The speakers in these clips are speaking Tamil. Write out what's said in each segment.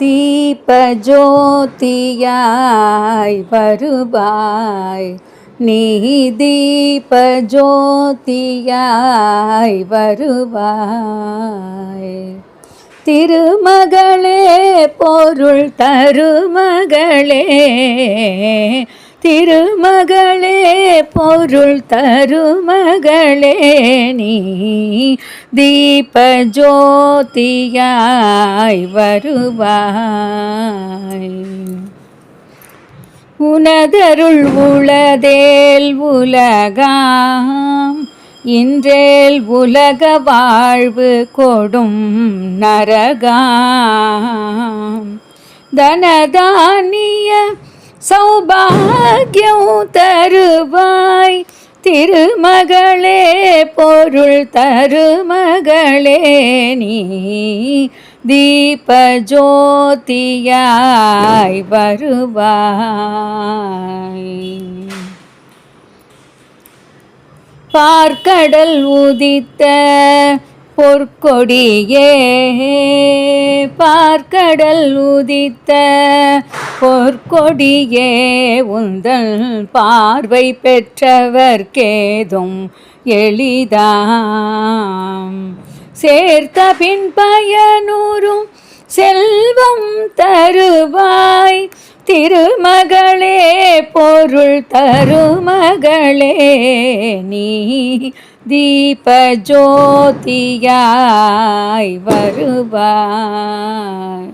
தீபஜோதியாய் வருவாய், நீ தீபஜோதியாய் வருவாய். திருமகளே பொருள் தருமகளே, திருமகளே பொருள் தருமகளே, நீ தீபஜோதியாய் வருவாய். உனதருள் உளதேல் உலகாம், இன்றேல் உலக வாழ்வு கொடும் நரகாம். தனதானிய சௌபாகியம் தருவாய், திருமகளே பொருள் தருமகளே, நீ தீபஜோதியாய் வருவாய். பார்க்கடல் உதித்த பொற்கொடியே, பார்க்கடல் உதித்த பொற்கொடியே, உந்தல் பார்வை பெற்றவர்க்கேதும் எளிதாம். சேர்த்த பின் பயனுறும் செல்வம் தருவாய், திருமகளே பொருள் தருமகளே, நீ தீபஜோதியாய் வருவாய்.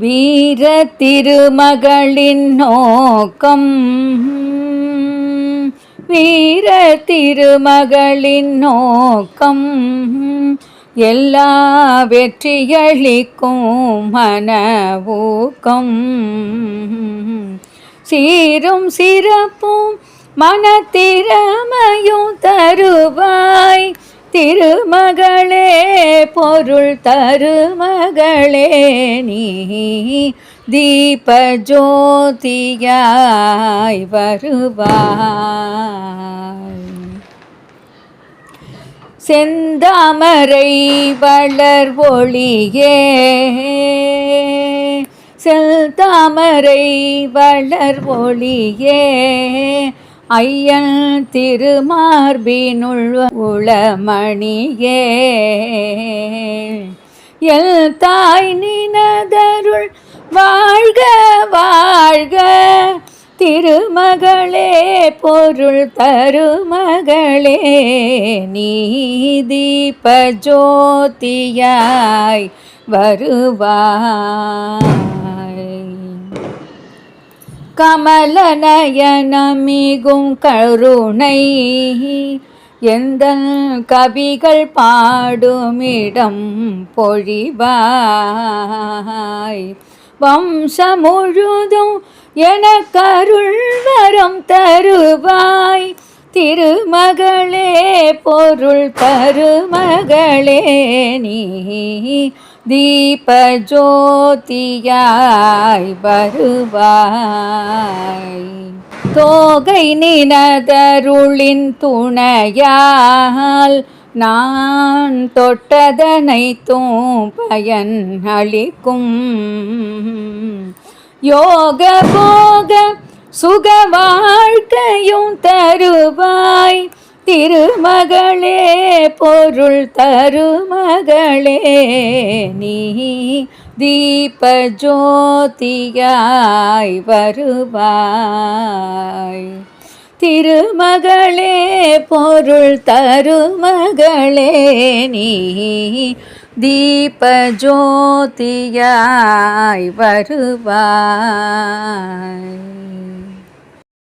வீர திருமகளின் நோக்கம், வீர திருமகளின் நோக்கம், எல்லா வெற்றியளிக்கும் மன ஊக்கம். சீரும் சிறப்பும் மனத்திறமையும் தருவாய், திருமகளே பொருள் தருமகளே, நீ தீபஜோதியாய் வருவாய். செந்தாமரை வளர் ஒளியே, செந்தாமரை வளர் ஒளியே, ஐயன் திருமார்பினுள் உளமணியே, எல் தாய் நினதருள் வாழ்க வாழ்க, திருமகளே பொருள் தருமகளே, நீ தீபஜோதியாய் வருவாய். கமலநயனமிகும் கருணை, எந்தன் கவிகள் பாடுமிடம் பொழிவாய். வம்சம் முழுதும் எனக்கருள் வரம் தருவாய், திருமகளே பொருள் தருமகளே, நீ தீபஜோதியாய் வருவாய். தோகை நினதருளின் துணையால், நான் தொட்டதனைத்தும் பயன் அளிக்கும். யோக போக சுக வாழ்க்கையும் தருவாய், திருமகளே பொருள் தருமகளே, நீ தீபஜோதியாய் வருவாய். திருமகளே பொருள் தருமகளே, நீ தீபஜோதியாய் வருவாய்.